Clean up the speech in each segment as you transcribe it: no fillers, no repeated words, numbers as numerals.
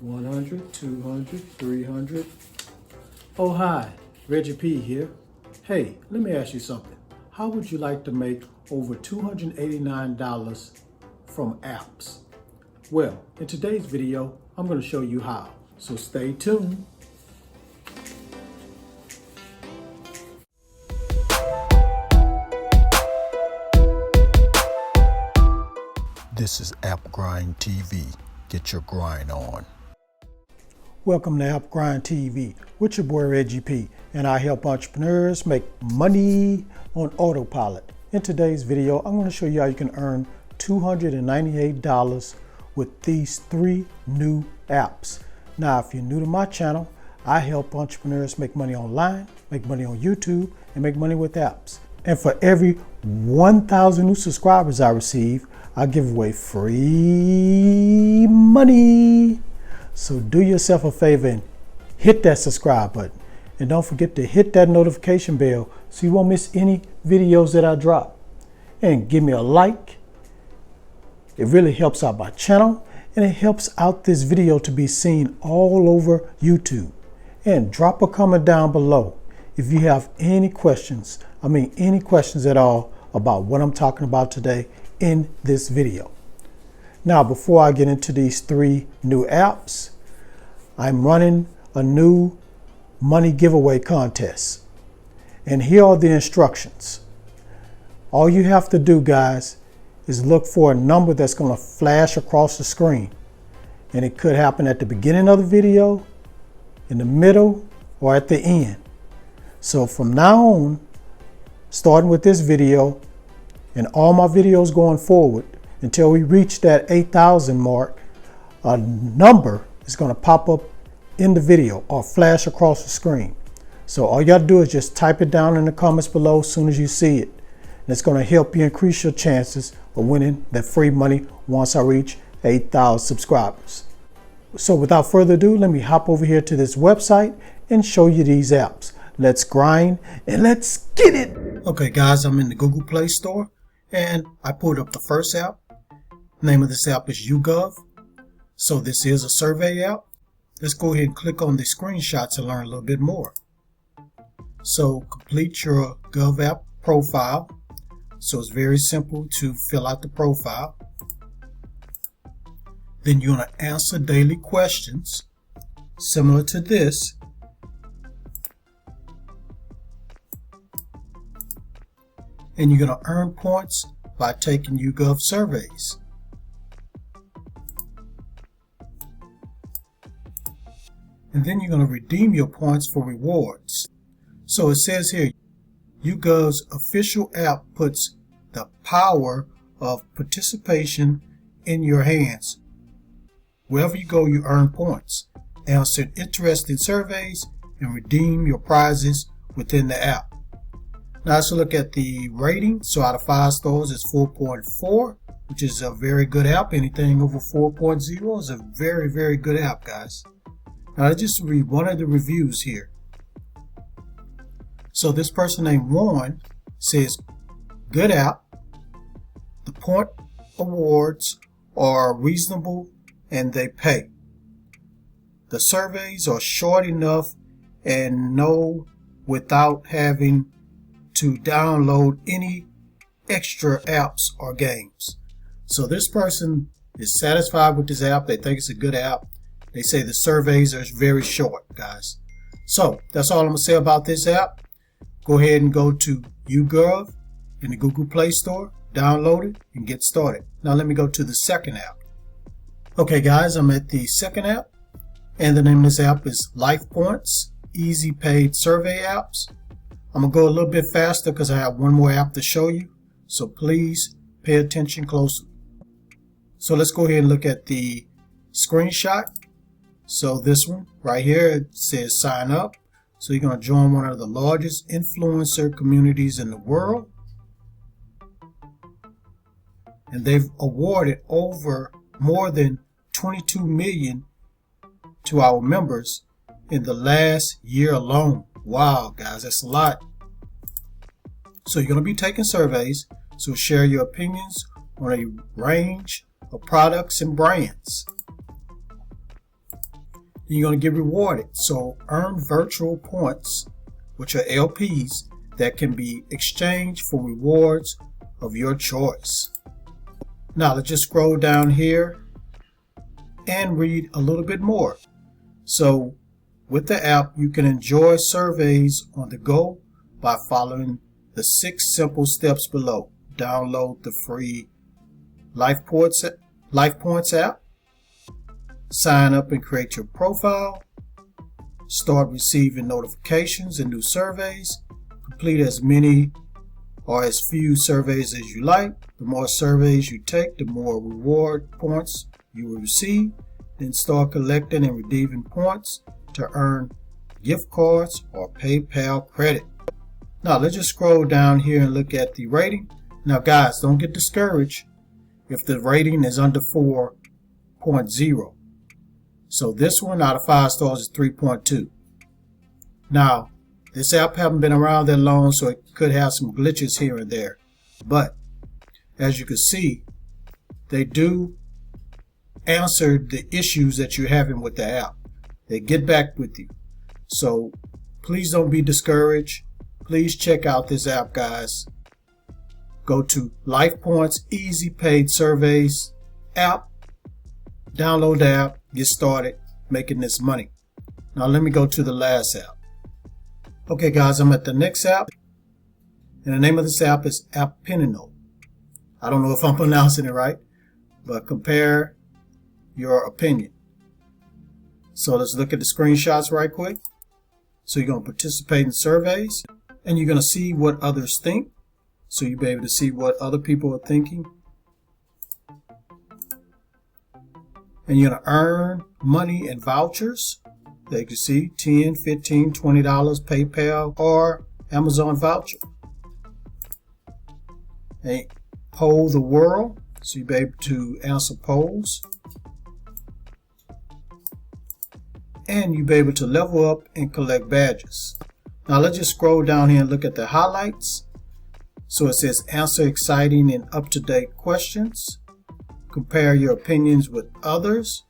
100, 200, 300. Oh, hi, Reggie P here. Hey, let me ask you something. How would you like to make over $289 from apps? Well, in today's video, I'm going to show you how. So stay tuned. This is AppGrind TV. Get your grind on. Welcome to AppGrind TV with your boy Reggie P, and I help entrepreneurs make money on autopilot. In today's video, I'm going to show you how you can earn $298 with these 3 new apps. Now, if you're new to my channel, I help entrepreneurs make money online, make money on YouTube, and make money with apps. And for every 1,000 new subscribers I receive, I give away free money. So do yourself a favor and hit that subscribe button. And don't forget to hit that notification bell so you won't miss any videos that I drop. And give me a like. It really helps out my channel, and it helps out this video to be seen all over YouTube. And drop a comment down below if you have any questions. Any questions at all about what I'm talking about today in this video. Now, before I get into these 3 new apps, I'm running a new money giveaway contest. And here are the instructions. All you have to do, guys, is look for a number that's going to flash across the screen. And it could happen at the beginning of the video, in the middle, or at the end. So from now on, starting with this video and all my videos going forward until we reach that 8,000 mark, a number is going to pop up in the video or flash across the screen. So all you got to do is just type it down in the comments below as soon as you see it. And it's going to help you increase your chances of winning that free money once I reach 8,000 subscribers. So without further ado, let me hop over here to this website and show you these apps. Let's grind and let's get it. Okay, guys, I'm in the Google Play Store and I pulled up the first app. Name of this app is YouGov. So this is a survey app. Let's go ahead and click on the screenshots and learn a little bit more. So complete your Gov app profile. So it's very simple to fill out the profile. Then you're going to answer daily questions similar to this. And you're going to earn points by taking YouGov surveys. And then you're going to redeem your points for rewards. So it says here, YouGov's official app puts the power of participation in your hands. Wherever you go, you earn points. Answer interesting surveys and redeem your prizes within the app. Now let's look at the rating. So out of 5 stars, it's 4.4, which is a very good app. Anything over 4.0 is a very, very good app, guys. Now let's just read one of the reviews here. So this person named Warren says, good app. The point awards are reasonable and they pay. The surveys are short enough and know without having to download any extra apps or games. So this person is satisfied with this app. They think it's a good app. They say the surveys are very short, guys. So that's all I'm going to say about this app. Go ahead and go to YouGov in the Google Play Store, download it, and get started. Now let me go to the second app. Okay, guys, I'm at the second app, and the name of this app is Life Points, Easy Paid Survey Apps. I'm going to go a little bit faster because I have one more app to show you, so please pay attention closely. So let's go ahead and look at the screenshot. So this one right here, it says sign up. So you're going to join one of the largest influencer communities in the world. And they've awarded over more than 22 million to our members in the last year alone. Wow, guys, that's a lot. So you're going to be taking surveys. So share your opinions on a range of products and brands. and you're going to get rewarded. So earn virtual points, which are LPs, that can be exchanged for rewards of your choice. Now let's just scroll down here and read a little bit more. So with the app, you can enjoy surveys on the go by following the 6 simple steps below. Download the free Life Points app, sign up and create your profile, start receiving notifications and new surveys, complete as many or as few surveys as you like. The more surveys you take, the more reward points you will receive. Then start collecting and redeeming points to earn gift cards or PayPal credit. Now let's just scroll down here and look at the rating. Now guys, don't get discouraged if the rating is under 4.0. So this one out of 5 stars is 3.2. Now this app haven't been around that long, so it could have some glitches here and there. But as you can see, they do answer the issues that you're having with the app. They get back with you. So please don't be discouraged. Please check out this app, guys. Go to Life Points Easy Paid Surveys app. Download the app. Get started making this money. Now let me go to the last app. Okay guys, I'm at the next app. And the name of this app is AppGrind. I don't know if I'm pronouncing it right, but compare your opinion. So let's look at the screenshots right quick. So you're going to participate in surveys and you're going to see what others think. So you'll be able to see what other people are thinking. And you're going to earn money and vouchers. There you can see $10, $15, $20 PayPal or Amazon voucher. And poll the world. So you'll be able to answer polls. And you'll be able to level up and collect badges. Now let's just scroll down here and look at the highlights. So it says answer exciting and up-to-date questions. Compare your opinions with others.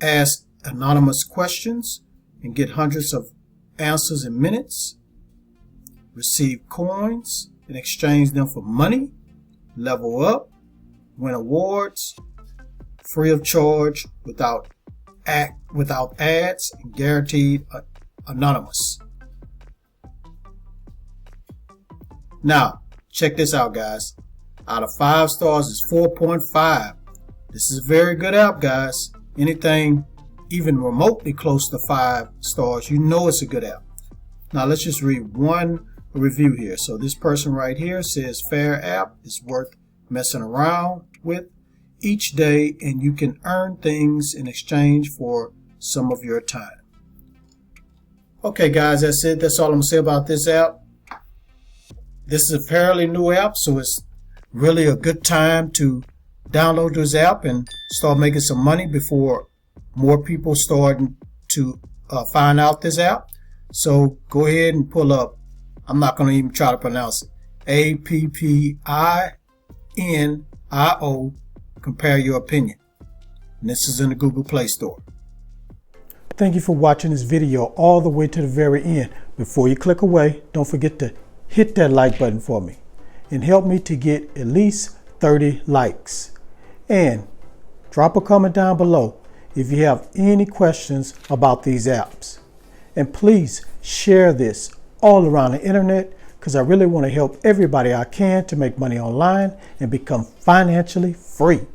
Ask anonymous questions and get hundreds of answers in minutes. Receive coins and exchange them for money. Level up. Win awards. Free of charge without ads and guaranteed anonymous. Now, check this out, guys. Out of 5 stars is 4.5. This is a very good app, guys. Anything even remotely close to 5 stars, you know it's a good app. Now, let's just read one review here. So this person right here says, fair app is worth messing around with each day, and you can earn things in exchange for some of your time. Okay guys, that's it. That's all I'm gonna say about this app. This is a fairly new app, so it's really a good time to download this app and start making some money before more people start to find out this app. So go ahead and pull up, I'm not going to even try to pronounce it, AppGrind. Compare your opinion. And this is in the Google Play Store. Thank you for watching this video all the way to the very end. Before you click away, don't forget to hit that like button for me and help me to get at least 30 likes. And drop a comment down below if you have any questions about these apps. And please share this all around the internet, because I really want to help everybody I can to make money online and become financially free.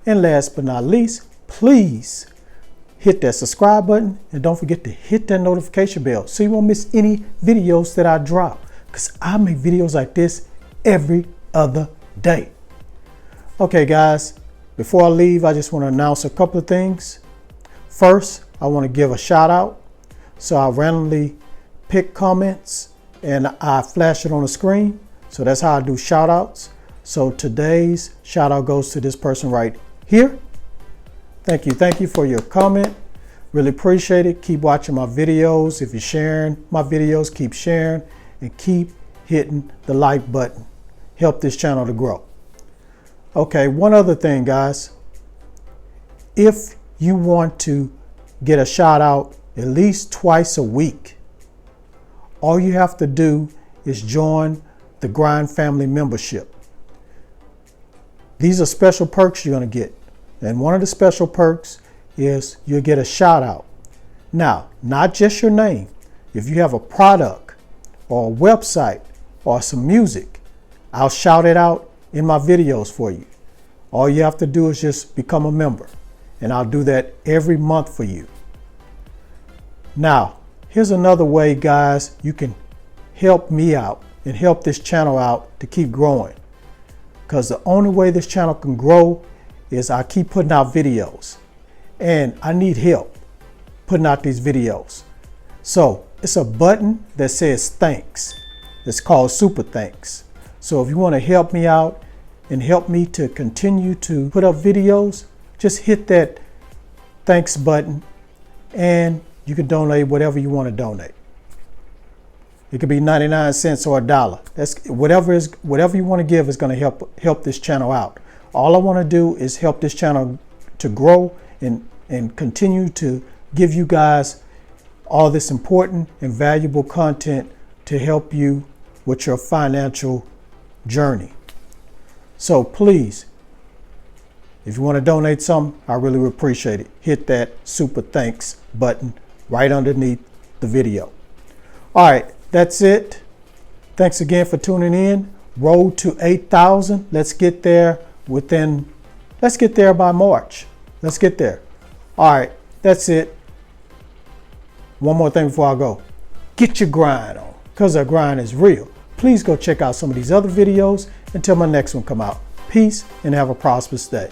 And last but not least, please hit that subscribe button and don't forget to hit that notification bell so you won't miss any videos that I drop, because I make videos like this every other day. Okay guys, before I leave, I just want to announce a couple of things. First, I want to give a shout out. So I randomly pick comments and I flash it on the screen. So that's how I do shout outs. So today's shout out goes to this person right here. Thank you for your comment. Really appreciate it. Keep watching my videos. If you're sharing my videos, keep sharing and keep hitting the like button. Help this channel to grow. Okay, one other thing guys. If you want to get a shout out at least twice a week. All you have to do is join the Grind family membership. These are special perks you're going to get. And one of the special perks is you'll get a shout out. Now, not just your name. If you have a product or a website or some music, I'll shout it out in my videos for you. All you have to do is just become a member, and I'll do that every month for you. Now, here's another way, guys, you can help me out and help this channel out to keep growing. Because the only way this channel can grow is I keep putting out videos, and I need help putting out these videos. So it's a button that says thanks. It's called Super Thanks. So if you want to help me out and help me to continue to put up videos, just hit that thanks button and you can donate whatever you want to donate. It could be 99 cents or $1. That's whatever you want to give is going to help this channel out. All I want to do is help this channel to grow and continue to give you guys all this important and valuable content to help you with your financial journey. So please, if you want to donate something, I really would appreciate it. Hit that Super Thanks button right underneath the video. All right, that's it. Thanks again for tuning in. Road to 8,000. Let's get there by March. Let's get there. All right, that's it. One more thing before I go. Get your grind on, because our grind is real. Please go check out some of these other videos until my next one come out. Peace and have a prosperous day.